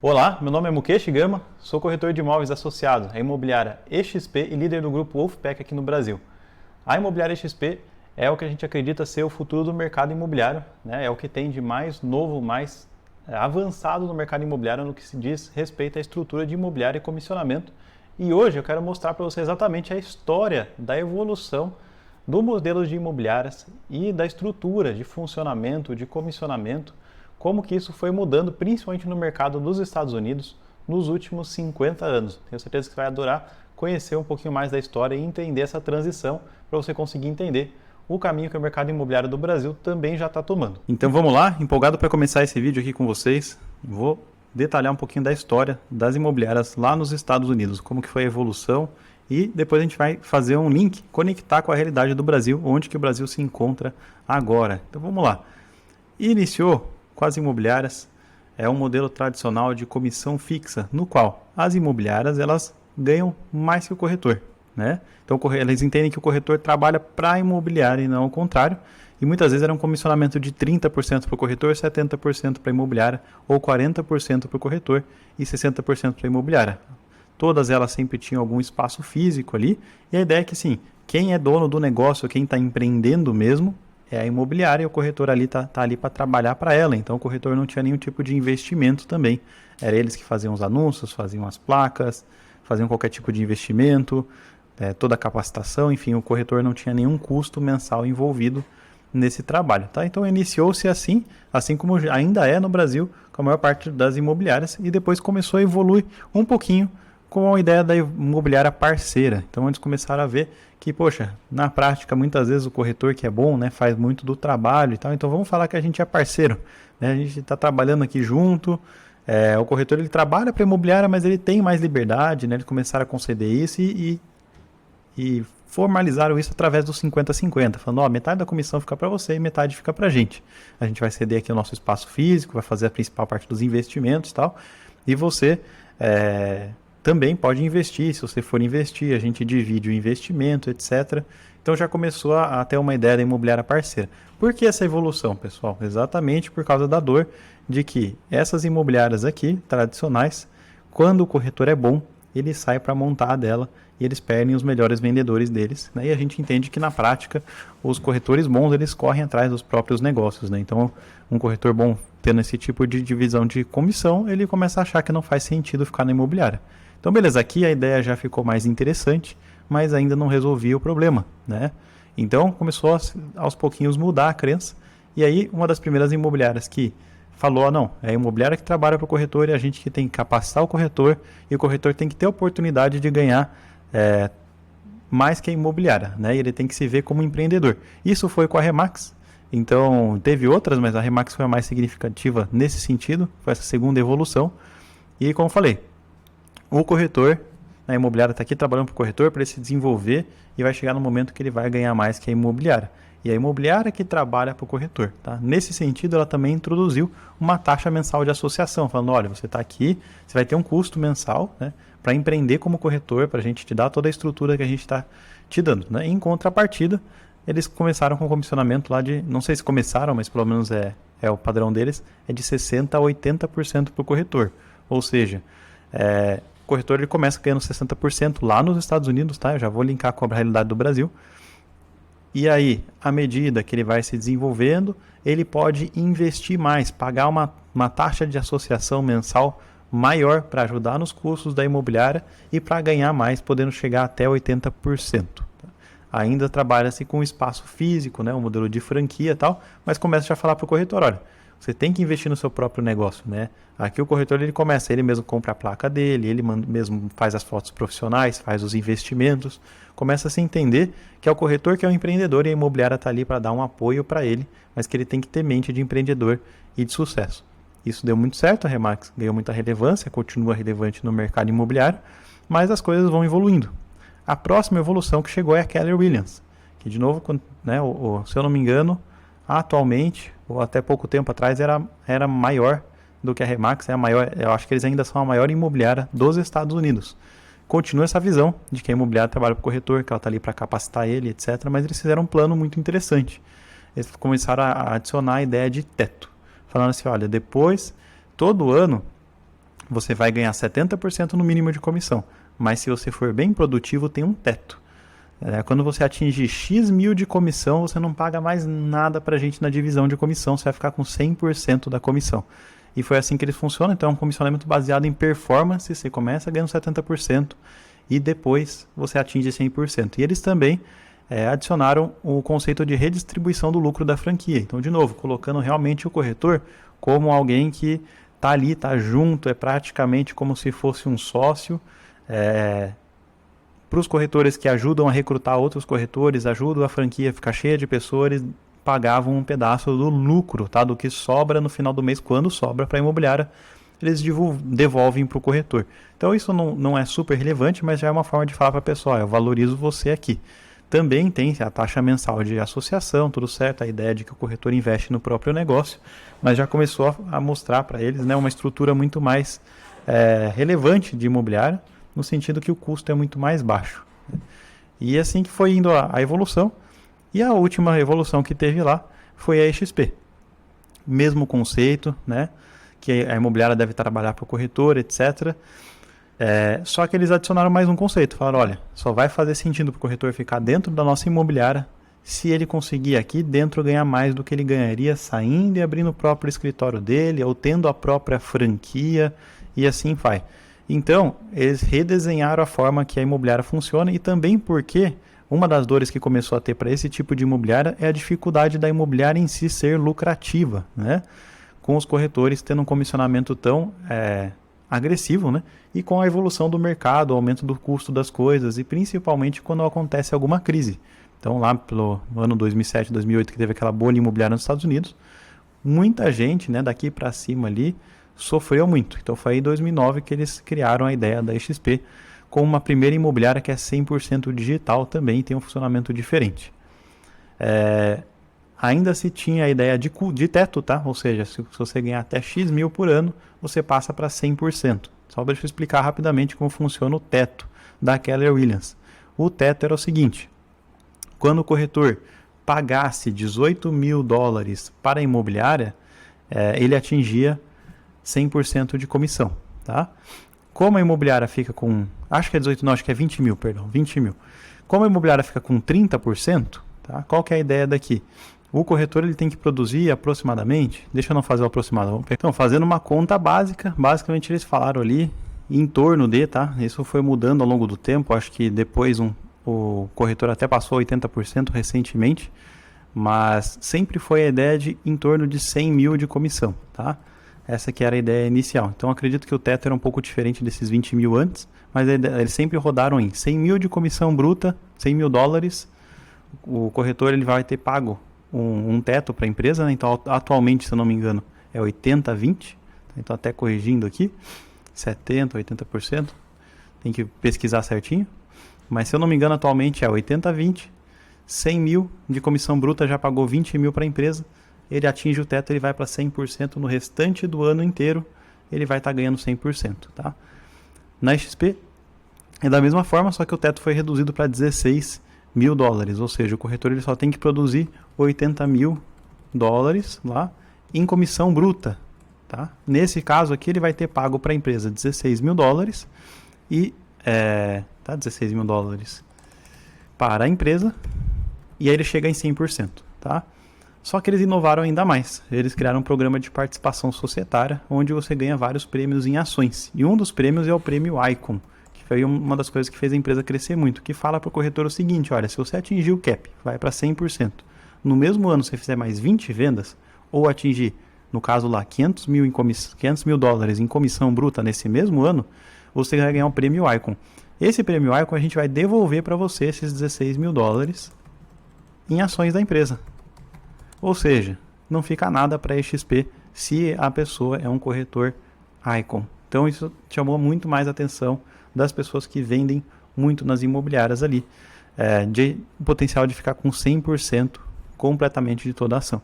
Olá, meu nome é Mukesh Gama, sou corretor de imóveis associado à imobiliária EXP e líder do grupo Wolfpack aqui no Brasil. A imobiliária EXP é o que a gente acredita ser o futuro do mercado imobiliário, né? É o que tem de mais novo, mais avançado no mercado imobiliário no que se diz respeito à estrutura de imobiliário e comissionamento. E hoje eu quero mostrar para você exatamente a história da evolução do modelo de imobiliárias e da estrutura de funcionamento, de comissionamento, como que isso foi mudando, principalmente no mercado dos Estados Unidos, nos últimos 50 anos. Tenho certeza que você vai adorar conhecer um pouquinho mais da história e entender essa transição para você conseguir entender o caminho que o mercado imobiliário do Brasil também já está tomando. Então vamos lá, empolgado para começar esse vídeo aqui com vocês. Vou detalhar um pouquinho da história das imobiliárias lá nos Estados Unidos, como que foi a evolução, e depois a gente vai fazer um link, conectar com a realidade do Brasil, onde que o Brasil se encontra agora. Então vamos lá. Iniciou com as imobiliárias, é um modelo tradicional de comissão fixa, no qual as imobiliárias elas ganham mais que o corretor, né? Então eles entendem que o corretor trabalha para a imobiliária e não ao contrário, e muitas vezes era um comissionamento de 30% para o corretor, 70% para a imobiliária, ou 40% para o corretor e 60% para a imobiliária. Todas elas sempre tinham algum espaço físico ali, e a ideia é que sim, quem é dono do negócio, quem está empreendendo mesmo, é a imobiliária, e o corretor ali tá ali para trabalhar para ela. Então o corretor não tinha nenhum tipo de investimento também. Era eles que faziam os anúncios, faziam as placas, faziam qualquer tipo de investimento, toda a capacitação, enfim, o corretor não tinha nenhum custo mensal envolvido nesse trabalho. Tá? Então iniciou-se assim como ainda é no Brasil, com a maior parte das imobiliárias, e depois começou a evoluir um pouquinho com a ideia da imobiliária parceira. Então eles começaram a ver que, poxa, na prática, muitas vezes o corretor que é bom, né, faz muito do trabalho e tal, então vamos falar que a gente é parceiro, né, a gente está trabalhando aqui junto, o corretor ele trabalha para a imobiliária, mas ele tem mais liberdade, né, eles começaram a conceder isso e formalizaram isso através do 50-50, falando, ó, metade da comissão fica para você e metade fica para a gente vai ceder aqui o nosso espaço físico, vai fazer a principal parte dos investimentos e tal, e você também pode investir, se você for investir, a gente divide o investimento, etc. Então já começou a ter uma ideia da imobiliária parceira. Por que essa evolução, pessoal? Exatamente por causa da dor de que essas imobiliárias aqui, tradicionais, quando o corretor é bom, ele sai para montar a dela e eles perdem os melhores vendedores deles, né? E a gente entende que na prática os corretores bons eles correm atrás dos próprios negócios, né? Então um corretor bom tendo esse tipo de divisão de comissão, ele começa a achar que não faz sentido ficar na imobiliária. Então, beleza, aqui a ideia já ficou mais interessante, mas ainda não resolvia o problema, né? Então, começou aos pouquinhos mudar a crença, e aí uma das primeiras imobiliárias que falou, não, é a imobiliária que trabalha para o corretor e a gente que tem que capacitar o corretor, e o corretor tem que ter a oportunidade de ganhar mais que a imobiliária, né? E ele tem que se ver como empreendedor. Isso foi com a Remax, então teve outras, mas a Remax foi a mais significativa nesse sentido, foi essa segunda evolução, e como falei, o corretor, a imobiliária está aqui trabalhando para o corretor para ele se desenvolver e vai chegar no momento que ele vai ganhar mais que a imobiliária. E a imobiliária que trabalha para o corretor. Tá? Nesse sentido, ela também introduziu uma taxa mensal de associação, falando, olha, você está aqui, você vai ter um custo mensal, né, para empreender como corretor, para a gente te dar toda a estrutura que a gente está te dando. Né? Em contrapartida, eles começaram com o comissionamento lá de, não sei se começaram, mas pelo menos é o padrão deles, é de 60% a 80% para o corretor. Ou seja, o corretor ele começa ganhando 60% lá nos Estados Unidos, tá? Eu já vou linkar com a realidade do Brasil. E aí, à medida que ele vai se desenvolvendo, ele pode investir mais, pagar uma taxa de associação mensal maior para ajudar nos custos da imobiliária e para ganhar mais, podendo chegar até 80%. Tá? Ainda trabalha-se com espaço físico, né? Um modelo de franquia e tal, mas começa já a falar para o corretor, olha, você tem que investir no seu próprio negócio, né? Aqui o corretor ele começa, ele mesmo compra a placa dele, ele mesmo faz as fotos profissionais, faz os investimentos, começa a se entender que é o corretor que é o empreendedor e a imobiliária está ali para dar um apoio para ele, mas que ele tem que ter mente de empreendedor e de sucesso. Isso deu muito certo, a Remax ganhou muita relevância, continua relevante no mercado imobiliário, mas as coisas vão evoluindo. A próxima evolução que chegou é a Keller Williams, que de novo, né, se eu não me engano, atualmente, ou até pouco tempo atrás, era maior do que a Remax, é a maior, eu acho que eles ainda são a maior imobiliária dos Estados Unidos. Continua essa visão de que a imobiliária trabalha para o corretor, que ela está ali para capacitar ele, etc. Mas eles fizeram um plano muito interessante. Eles começaram a adicionar a ideia de teto, falando assim, olha, depois, todo ano, você vai ganhar 70% no mínimo de comissão. Mas se você for bem produtivo, tem um teto. Quando você atingir X mil de comissão, você não paga mais nada para a gente na divisão de comissão, você vai ficar com 100% da comissão. E foi assim que eles funcionam, então é um comissionamento baseado em performance, você começa ganhando 70% e depois você atinge 100%. E eles também adicionaram o conceito de redistribuição do lucro da franquia. Então, de novo, colocando realmente o corretor como alguém que está ali, está junto, é praticamente como se fosse um sócio. Para os corretores que ajudam a recrutar outros corretores, ajudam a franquia a ficar cheia de pessoas, eles pagavam um pedaço do lucro, tá? Do que sobra no final do mês, quando sobra para a imobiliária, eles devolvem para o corretor. Então isso não é super relevante, mas já é uma forma de falar para a pessoa, eu valorizo você aqui. Também tem a taxa mensal de associação, tudo certo, a ideia de que o corretor investe no próprio negócio, mas já começou a mostrar para eles, né, uma estrutura muito mais relevante de imobiliária, no sentido que o custo é muito mais baixo. E assim que foi indo a evolução, e a última evolução que teve lá foi a EXP. Mesmo conceito, né, que a imobiliária deve trabalhar para o corretor, etc. Só que eles adicionaram mais um conceito. Falaram, olha, só vai fazer sentido para o corretor ficar dentro da nossa imobiliária se ele conseguir aqui dentro ganhar mais do que ele ganharia saindo e abrindo o próprio escritório dele, ou tendo a própria franquia, e assim vai. Então, eles redesenharam a forma que a imobiliária funciona, e também porque uma das dores que começou a ter para esse tipo de imobiliária é a dificuldade da imobiliária em si ser lucrativa, né? Com os corretores tendo um comissionamento tão agressivo, né? E com a evolução do mercado, o aumento do custo das coisas, e principalmente quando acontece alguma crise. Então, lá pelo ano 2007, 2008, que teve aquela bolha imobiliária nos Estados Unidos, muita gente, né, daqui para cima ali, sofreu muito. Então foi em 2009 que eles criaram a ideia da EXP com uma primeira imobiliária que é 100% digital, também tem um funcionamento diferente. Ainda se tinha a ideia de teto, tá? Ou seja, se você ganhar até X mil por ano, você passa para 100%. Só deixa eu explicar rapidamente como funciona o teto da Keller Williams. O teto era o seguinte: quando o corretor pagasse $18 mil para a imobiliária, ele atingia 100% de comissão, tá? Como a imobiliária fica com, acho que é 18, não, acho que é 20 mil, perdão, 20 mil. Como a imobiliária fica com 30%, tá? Qual que é a ideia daqui? O corretor ele tem que produzir aproximadamente, deixa eu não fazer o aproximado, então fazendo uma conta básica, basicamente eles falaram ali em torno de, tá? Isso foi mudando ao longo do tempo, acho que depois o corretor até passou 80% recentemente, mas sempre foi a ideia de em torno de 100 mil de comissão, tá? Essa que era a ideia inicial. Então acredito que o teto era um pouco diferente desses 20 mil antes, mas eles sempre rodaram em 100 mil de comissão bruta, $100 mil. O corretor ele vai ter pago um teto para a empresa, né? Então atualmente, se eu não me engano, é 80-20, então até corrigindo aqui, 70%, 80%, tem que pesquisar certinho, mas se eu não me engano atualmente é 80-20, 100 mil de comissão bruta já pagou 20 mil para a empresa, ele atinge o teto, ele vai para 100% no restante do ano inteiro, ele vai estar ganhando 100%, tá? Na XP é da mesma forma, só que o teto foi reduzido para $16 mil, ou seja, o corretor ele só tem que produzir $80 mil lá em comissão bruta, tá? Nesse caso aqui ele vai ter pago para a empresa $16 mil e tá, $16 mil para a empresa, e aí ele chega em 100%, tá? Só que eles inovaram ainda mais. Eles criaram um programa de participação societária, onde você ganha vários prêmios em ações. E um dos prêmios é o prêmio Icon, que foi uma das coisas que fez a empresa crescer muito, que fala para o corretor o seguinte: olha, se você atingir o cap, vai para 100%. No mesmo ano, se você fizer mais 20 vendas, ou atingir, no caso lá, $500 mil em comissão bruta nesse mesmo ano, você vai ganhar um prêmio Icon. Esse prêmio Icon a gente vai devolver para você esses $16 mil em ações da empresa. Ou seja, não fica nada para a EXP se a pessoa é um corretor Icon. Então isso chamou muito mais a atenção das pessoas que vendem muito nas imobiliárias ali, de potencial de ficar com 100% completamente de toda a ação.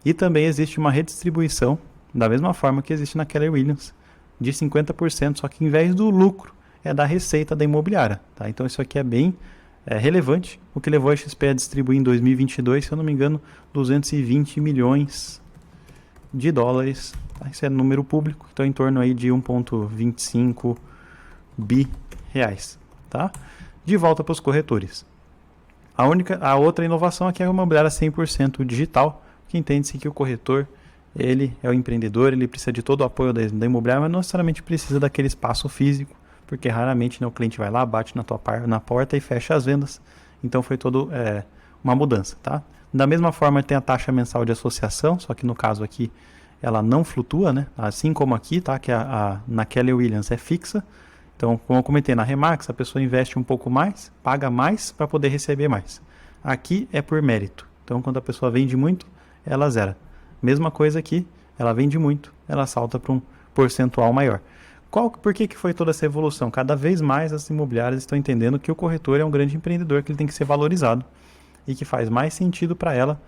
E também existe uma redistribuição, da mesma forma que existe na Keller Williams, de 50%, só que em vez do lucro, é da receita da imobiliária, tá? Então isso aqui é bem relevante, o que levou a XP a distribuir em 2022, se eu não me engano, $220 milhões tá? Isso é número público, então em torno aí de 1,25 bi reais, tá? De volta para os corretores. A outra inovação aqui é a imobiliária 100% digital, que entende-se que o corretor, ele é o empreendedor, ele precisa de todo o apoio da imobiliária, mas não necessariamente precisa daquele espaço físico, porque raramente, né, o cliente vai lá, bate na porta e fecha as vendas. Então foi todo uma mudança, tá? Da mesma forma tem a taxa mensal de associação, só que no caso aqui ela não flutua, né? Assim como aqui, tá? Que na Keller Williams é fixa. Então, como eu comentei, na Remax a pessoa investe um pouco mais, paga mais para poder receber mais. Aqui é por mérito. Então, quando a pessoa vende muito, ela zera. Mesma coisa aqui, ela vende muito, ela salta para um percentual maior. Por que foi toda essa evolução? Cada vez mais as imobiliárias estão entendendo que o corretor é um grande empreendedor, que ele tem que ser valorizado e que faz mais sentido para ela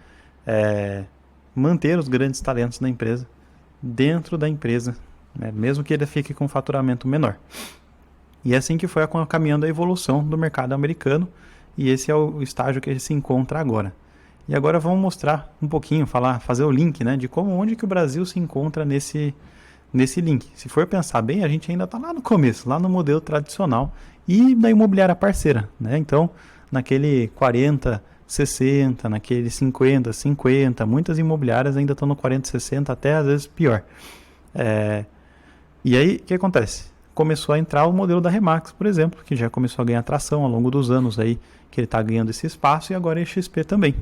manter os grandes talentos da empresa dentro da empresa, né? Mesmo que ele fique com um faturamento menor. E é assim que foi caminhando a evolução do mercado americano, e esse é o estágio que ele se encontra agora. E agora vamos mostrar um pouquinho, fazer o link, né, de onde que o Brasil se encontra nesse link. Se for pensar bem, a gente ainda está lá no começo, lá no modelo tradicional e da imobiliária parceira, né? Então, naquele 40-60, naquele 50-50, muitas imobiliárias ainda estão no 40-60, até às vezes pior. E aí, o que acontece? Começou a entrar o modelo da Remax, por exemplo, que já começou a ganhar tração ao longo dos anos aí, que ele está ganhando esse espaço, e agora a XP também.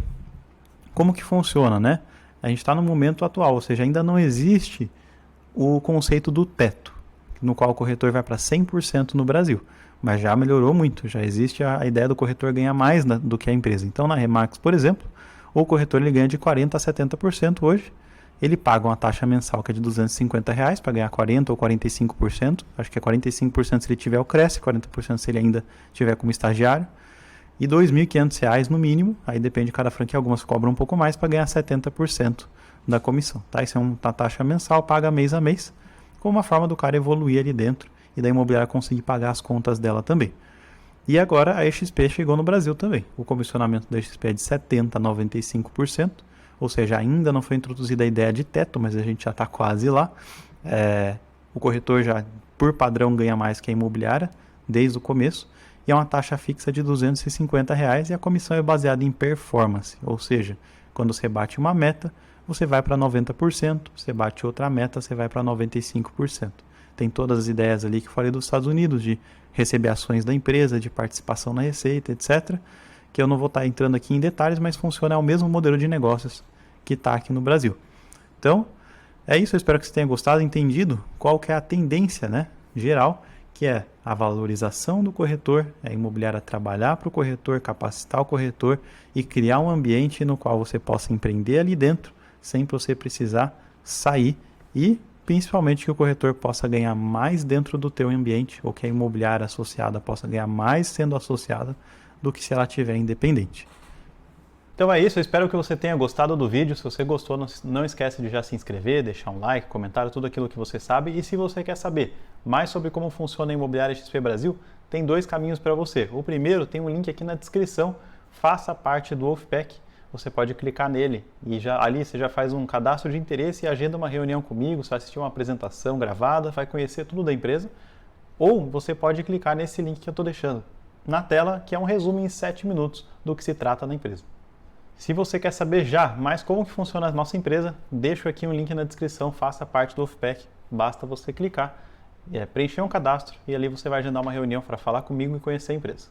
Como que funciona, né? A gente está no momento atual, ou seja, ainda não existe o conceito do teto, no qual o corretor vai para 100% no Brasil, mas já melhorou muito, já existe a ideia do corretor ganhar mais do que a empresa. Então, na Remax, por exemplo, o corretor ele ganha de 40% a 70% hoje. Ele paga uma taxa mensal que é de R$250 para ganhar 40% ou 45%. Acho que é 45% se ele tiver o Cresce, 40% se ele ainda tiver como estagiário. E R$2.500 no mínimo, aí depende de cada franquia, algumas cobram um pouco mais para ganhar 70% da comissão. Tá? Isso é uma taxa mensal, paga mês a mês, como uma forma do cara evoluir ali dentro e da imobiliária conseguir pagar as contas dela também. E agora a XP chegou no Brasil também. O comissionamento da XP é de 70% a 95%. Ou seja, ainda não foi introduzida a ideia de teto, mas a gente já está quase lá. O corretor já, por padrão, ganha mais que a imobiliária, desde o começo. E é uma taxa fixa de R$250 e a comissão é baseada em performance. Ou seja, quando você bate uma meta, você vai para 90%. Você bate outra meta, você vai para 95%. Tem todas as ideias ali que eu falei dos Estados Unidos, de receber ações da empresa, de participação na receita, etc., que eu não vou estar entrando aqui em detalhes, mas funciona o mesmo modelo de negócios que está aqui no Brasil. Então, é isso, eu espero que você tenha gostado, entendido qual que é a tendência, né, geral, que é a valorização do corretor, a imobiliária trabalhar para o corretor, capacitar o corretor e criar um ambiente no qual você possa empreender ali dentro, sem você precisar sair, e principalmente que o corretor possa ganhar mais dentro do teu ambiente, ou que a imobiliária associada possa ganhar mais sendo associada do que se ela estiver independente. Então é isso, eu espero que você tenha gostado do vídeo. Se você gostou, não esquece de já se inscrever, deixar um like, comentário, tudo aquilo que você sabe. E se você quer saber mais sobre como funciona a Imobiliária XP Brasil, tem dois caminhos para você. O primeiro tem um link aqui na descrição, faça parte do Wolfpack. Você pode clicar nele e ali você já faz um cadastro de interesse e agenda uma reunião comigo, você vai assistir uma apresentação gravada, vai conhecer tudo da empresa. Ou você pode clicar nesse link que eu estou deixando na tela, que é um resumo em 7 minutos do que se trata na empresa. Se você quer saber já mais como que funciona a nossa empresa, deixo aqui um link na descrição, faça parte do Wolfpack, basta você clicar, preencher um cadastro e ali você vai agendar uma reunião para falar comigo e conhecer a empresa.